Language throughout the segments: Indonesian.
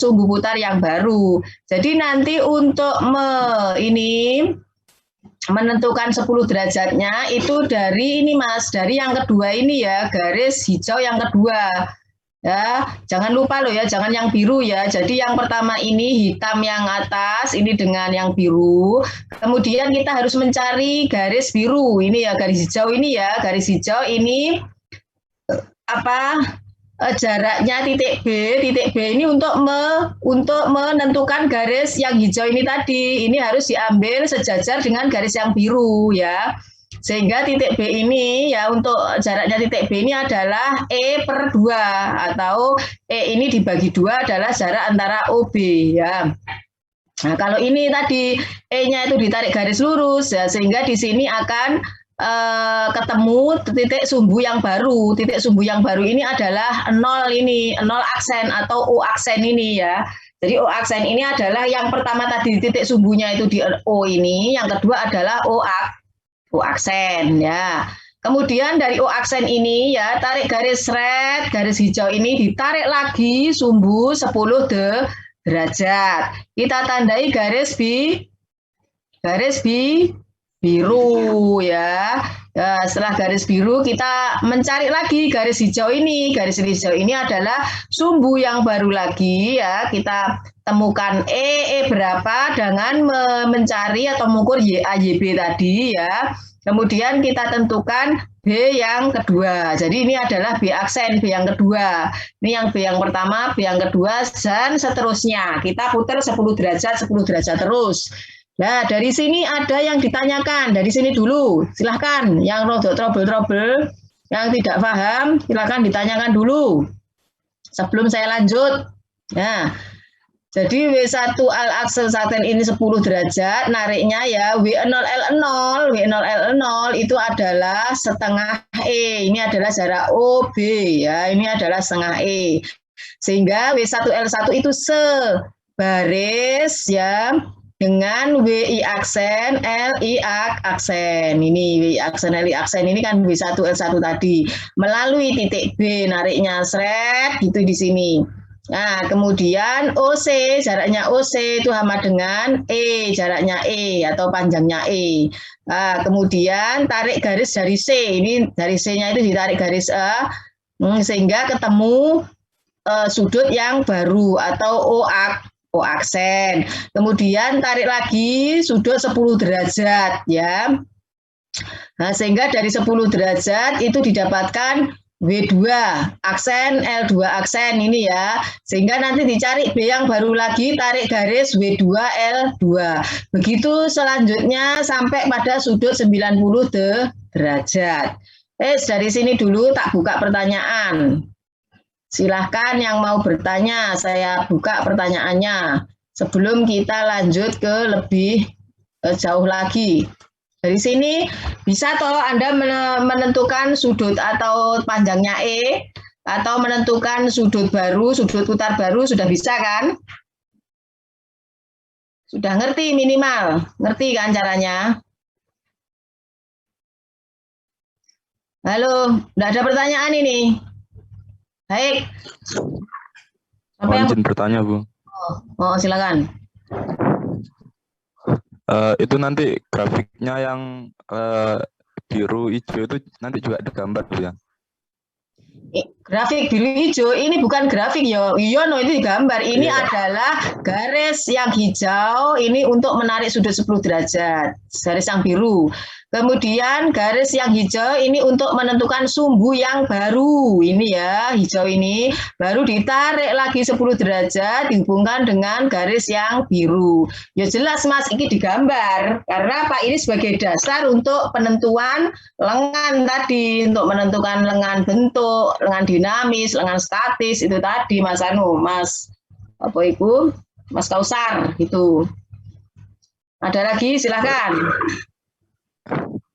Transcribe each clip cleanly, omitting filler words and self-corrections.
sumbu putar yang baru. Jadi nanti untuk menentukan 10 derajatnya itu dari ini Mas, dari yang kedua ini ya, garis hijau yang kedua. Ya, jangan lupa loh ya, jangan yang biru ya. Jadi yang pertama ini hitam yang atas, ini dengan yang biru. Kemudian kita harus mencari garis biru. Ini ya, garis hijau ini ya, garis hijau ini jaraknya titik B ini untuk menentukan garis yang hijau ini tadi. Ini harus diambil sejajar dengan garis yang biru ya. Sehingga titik B ini ya untuk jaraknya titik B ini adalah E/2 atau E ini dibagi 2 adalah jarak antara OB ya. Nah, kalau ini tadi E-nya itu ditarik garis lurus ya sehingga di sini akan ketemu titik sumbu yang baru. Titik sumbu yang baru ini adalah 0 ini, 0 aksen atau O aksen ini ya. Jadi O aksen ini adalah yang pertama tadi titik sumbunya itu di O ini, yang kedua adalah O aksen ya. Kemudian dari O aksen ini ya tarik garis red, garis hijau ini ditarik lagi sumbu 10 derajat. Kita tandai garis biru ya. Nah, setelah garis biru kita mencari lagi garis hijau ini. Garis hijau ini adalah sumbu yang baru lagi ya. Kita temukan E berapa dengan mencari atau mengukur YA/YB tadi ya. Kemudian kita tentukan B yang kedua. Jadi ini adalah B aksen, B yang kedua. Ini yang B yang pertama, B yang kedua, dan seterusnya. Kita putar 10 derajat terus. Nah, dari sini ada yang ditanyakan. Dari sini dulu. Silahkan. Yang rodok trouble-trouble, yang tidak paham, silahkan ditanyakan dulu. Sebelum saya lanjut. Nah, jadi W1 Al-aksel saten ini 10 derajat, nariknya ya W0L0 itu adalah setengah E, ini adalah jarak OB ya, ini adalah setengah E. Sehingga W1L1 itu sebaris ya dengan WI aksen, LI aksen. Ini WI aksen, LI aksen ini kan W1L1 tadi. Melalui titik B nariknya seret gitu di sini. Nah, kemudian OC, jaraknya OC itu sama dengan E, jaraknya E atau panjangnya E. Nah, kemudian tarik garis dari C, ini dari C-nya itu ditarik garis A, sehingga ketemu sudut yang baru atau O aksen. Kemudian tarik lagi sudut 10 derajat ya. Nah, sehingga dari 10 derajat itu didapatkan W2 aksen, L2 aksen ini ya. Sehingga nanti dicari B yang baru lagi, tarik garis W2, L2. Begitu selanjutnya sampai pada sudut 90 derajat. Dari sini dulu tak buka pertanyaan. Silahkan yang mau bertanya, saya buka pertanyaannya. Sebelum kita lanjut ke lebih jauh lagi. Dari sini bisa toh Anda menentukan sudut atau panjangnya E atau menentukan sudut baru, sudut putar baru, sudah bisa kan? Sudah ngerti minimal, ngerti kan caranya? Halo, enggak ada pertanyaan ini. Baik. Izin bertanya, Bu. Oh, silakan. Itu nanti grafiknya yang biru hijau itu nanti juga digambar tuh ya? Grafik biru hijau ini bukan grafik ya, iya no itu digambar. Ini adalah garis yang hijau ini untuk menarik sudut 10 derajat, garis yang biru. Kemudian garis yang hijau ini untuk menentukan sumbu yang baru. Ini ya, hijau ini baru ditarik lagi 10 derajat dihubungkan dengan garis yang biru. Ya jelas Mas, ini digambar. Karena Pak ini sebagai dasar untuk penentuan lengan tadi, untuk menentukan lengan bentuk, lengan dinamis, lengan statis itu tadi Mas Mas apa Ibu? Mas Kausar itu. Ada lagi silakan.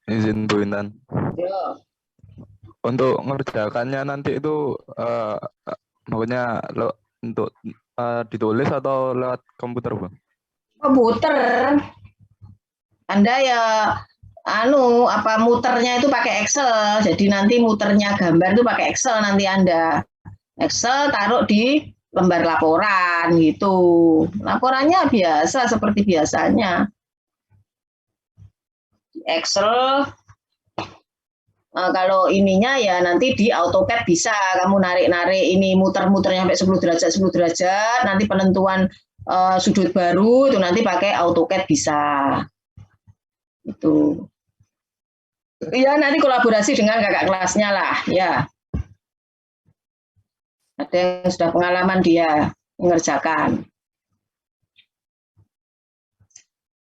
Izin Bu Intan. Yo. Untuk mengerjakannya nanti itu maksudnya untuk ditulis atau lewat komputer, Bu? Komputer. Anda ya muternya itu pakai Excel. Jadi nanti muternya gambar itu pakai Excel nanti Anda. Excel taruh di lembar laporan gitu. Laporannya biasa seperti biasanya. Excel. Kalau ininya ya nanti di AutoCAD bisa kamu narik-narik ini muter-muternya sampai 10 derajat, nanti penentuan sudut baru itu nanti pakai AutoCAD bisa. Itu. Ya nanti kolaborasi dengan kakak kelasnya lah, ya. Ada yang sudah pengalaman dia mengerjakan.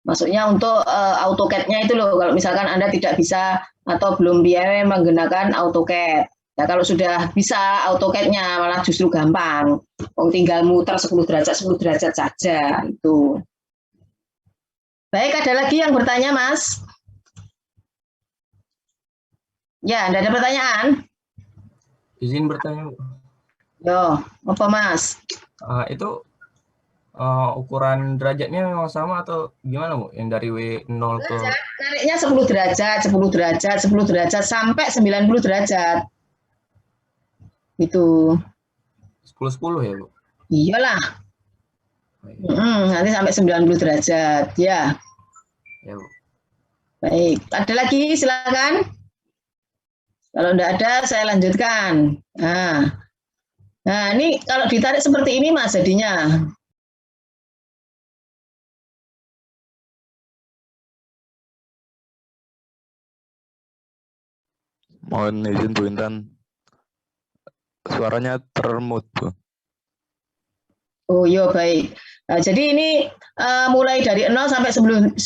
Maksudnya untuk AutoCAD-nya itu loh, kalau misalkan Anda tidak bisa atau belum biasa menggunakan AutoCAD. Nah, kalau sudah bisa AutoCAD-nya malah justru gampang. Tinggal muter 10 derajat saja itu. Baik, ada lagi yang bertanya, Mas? Ya, Anda ada pertanyaan? Izin bertanya. Yo, apa Mas? Itu ukuran derajatnya memang sama atau gimana Bu? Yang dari W0 ke... Nariknya 10 derajat sampai 90 derajat. Itu. 10-10 ya Bu? Iyalah. Nanti sampai 90 derajat, ya. Ya Bu. Baik, ada lagi silakan. Kalau enggak ada saya lanjutkan. Nah, ini kalau ditarik seperti ini Mas jadinya. Mohon izin Bu Intan, suaranya termute Bu. Oh iya baik. Nah, jadi ini mulai dari 0 sampai 90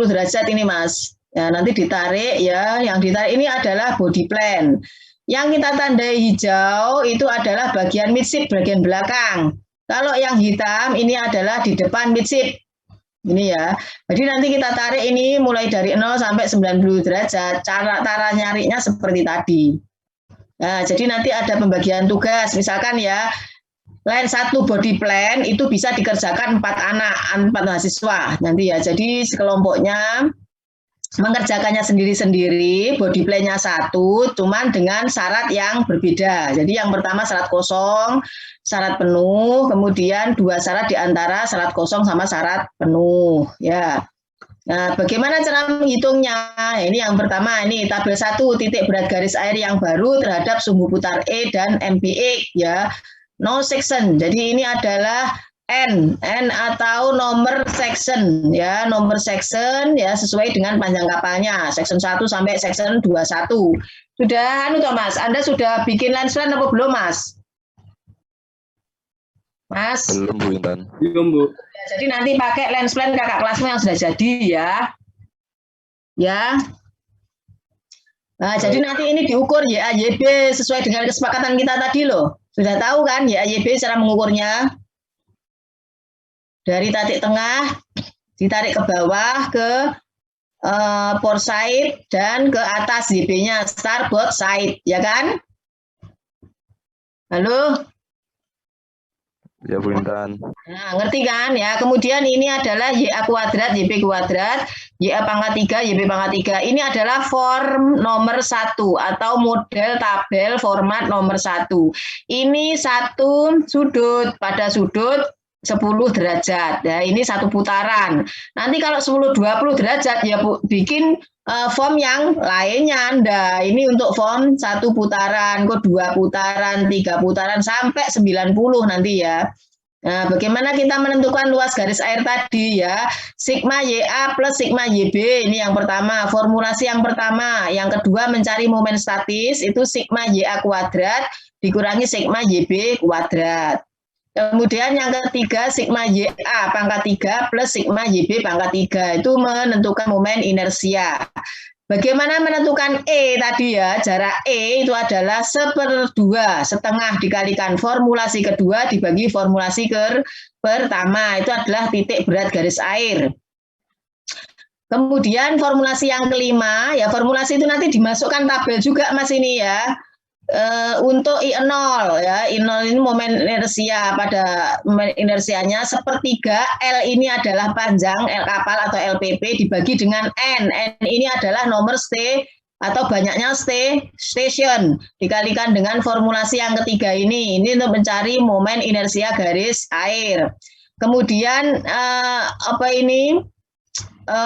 derajat ini Mas. Ya, nanti ditarik ya. Yang ditarik ini adalah body plan. Yang kita tandai hijau itu adalah bagian midship, bagian belakang. Kalau yang hitam ini adalah di depan midship. Ini ya. Jadi nanti kita tarik ini mulai dari 0 sampai 90 derajat. Cara nyarinya seperti tadi. Nah, jadi nanti ada pembagian tugas. Misalkan ya, line 1 body plan itu bisa dikerjakan 4 mahasiswa nanti ya. Jadi sekelompoknya mengerjakannya sendiri-sendiri, body plan-nya 1, cuman dengan syarat yang berbeda. Jadi yang pertama syarat kosong, syarat penuh, kemudian 2 syarat di antara syarat kosong sama syarat penuh. Ya. Nah, bagaimana cara menghitungnya? Ini yang pertama, ini tabel 1, titik berat garis air yang baru terhadap sumbu putar E dan MPX ya. No section. Jadi ini adalah N atau nomor section ya, nomor section ya sesuai dengan panjang kapalnya, section 1 sampai section 21. Sudah anu toh Mas, Anda sudah bikin line plan apa belum Mas? Mas? Belum Bu Intan. Belum Bu. Ya, jadi nanti pakai line plan kakak kelasmu yang sudah jadi ya. Ya. Nah, jadi nanti ini diukur YA YB sesuai dengan kesepakatan kita tadi loh. Sudah tahu kan YA YB cara mengukurnya? Dari titik tengah ditarik ke bawah ke port side dan ke atas YB-nya starboard side, ya kan? Halo? Ya Bu Intan. Nah, ngerti kan ya? Kemudian ini adalah YA kuadrat, YB kuadrat, YA pangkat 3, YB pangkat 3. Ini adalah form nomor 1 atau model tabel format nomor 1. Ini satu sudut, pada sudut 10 derajat. Ya, ini satu putaran. Nanti kalau 10-20 derajat ya bikin form yang lainnya Anda. Ini untuk form 1 putaran, kedua putaran, 3 putaran sampai 90 nanti ya. Nah, bagaimana kita menentukan luas garis air tadi ya? Sigma YA plus sigma YB. Ini yang pertama, formulasi yang pertama. Yang kedua mencari momen statis itu sigma YA kuadrat dikurangi sigma YB kuadrat. Kemudian yang ketiga sigma YA pangkat 3 plus sigma YB pangkat 3 itu menentukan momen inersia. Bagaimana menentukan E tadi ya, jarak E itu adalah 1/2, setengah dikalikan formulasi kedua dibagi formulasi pertama, itu adalah titik berat garis air. Kemudian formulasi yang kelima, ya formulasi itu nanti dimasukkan tabel juga Mas ini ya. Untuk I0 ya, I0 ini momen inersia, pada momen inersianya sepertiga L ini adalah panjang L kapal atau LPP dibagi dengan N ini adalah nomor atau banyaknya station dikalikan dengan formulasi yang ketiga ini untuk mencari momen inersia garis air. Kemudian apa ini?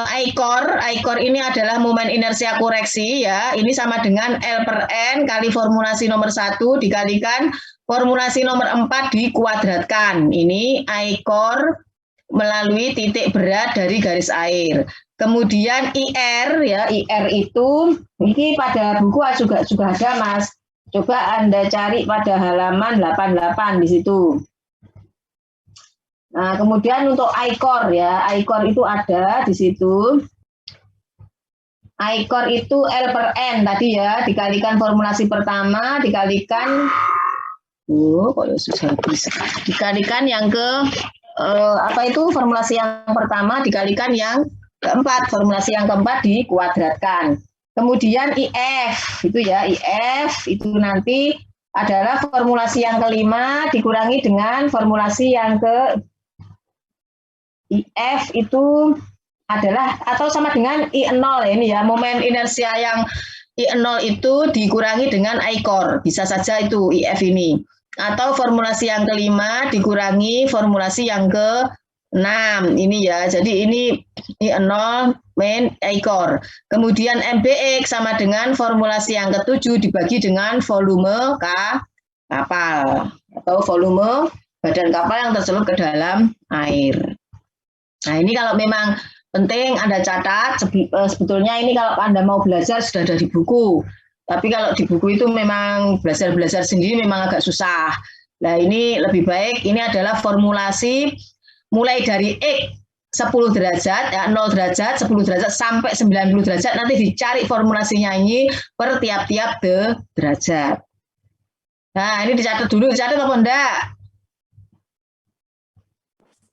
I-core ini adalah momen inersia koreksi ya. Ini sama dengan L per N kali formulasi nomor 1 dikalikan formulasi nomor 4 dikuadratkan. Ini I-core melalui titik berat dari garis air. Kemudian IR ya, IR itu ini pada buku juga ada Mas. Coba Anda cari pada halaman 88 di situ. Nah, kemudian untuk I-core ya, I-core itu ada di situ. I-core itu L per N tadi ya, dikalikan formulasi pertama, dikalikan, kok susah bisa, dikalikan yang ke, apa itu formulasi yang pertama, dikalikan yang keempat, formulasi yang keempat dikuadratkan. Kemudian IF, itu ya, IF itu nanti adalah formulasi yang kelima dikurangi dengan formulasi yang ke IF itu adalah atau sama dengan I0 ini ya, momen inersia yang I0 itu dikurangi dengan I-core, bisa saja itu IF ini. Atau formulasi yang kelima dikurangi formulasi yang ke-6 ini ya. Jadi ini I0 main I-core. Kemudian MBX sama dengan formulasi yang ke-7 dibagi dengan volume kapal atau volume badan kapal yang tercelup ke dalam air. Nah, ini kalau memang penting Anda catat, sebetulnya ini kalau Anda mau belajar sudah ada di buku. Tapi kalau di buku itu memang belajar sendiri memang agak susah. Nah, ini lebih baik, ini adalah formulasi mulai dari X 10 derajat, ya, 0 derajat, 10 derajat, sampai 90 derajat, nanti dicari formulasinya ini per tiap-tiap derajat. Nah, ini dicatat dulu, dicatat apa enggak?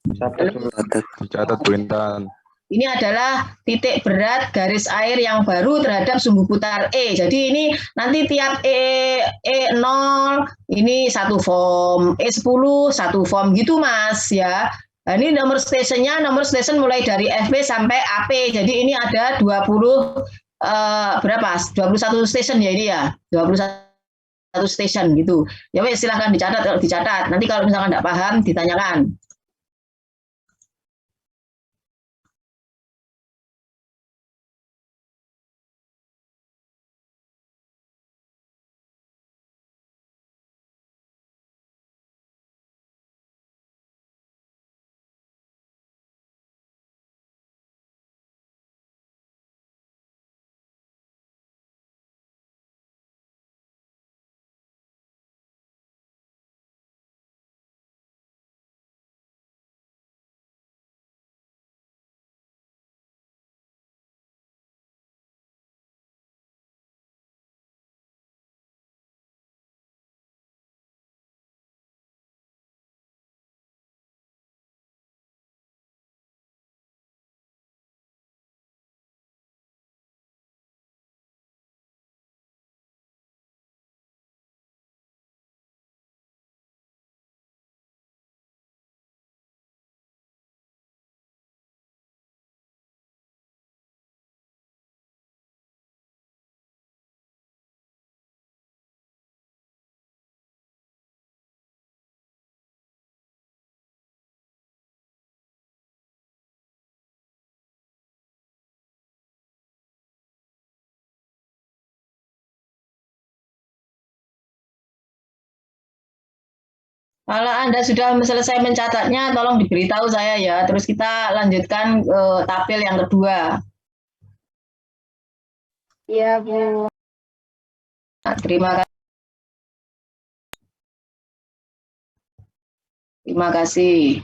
Dicatat Bu Intan. Ini adalah titik berat garis air yang baru terhadap sumbu putar E. Jadi ini nanti tiap E0 ini satu form, E10 satu form gitu Mas ya. Nah, ini nomor station mulai dari FP sampai AP. Jadi ini ada 20 berapa? 21 station ya ini ya. 21 station gitu. Ya wes silahkan dicatat kalau dicatat. Nanti kalau misalkan enggak paham ditanyakan. Kalau Anda sudah selesai mencatatnya, tolong diberitahu saya ya. Terus kita lanjutkan ke tabel yang kedua. Iya, Bu. Nah, terima kasih. Terima kasih.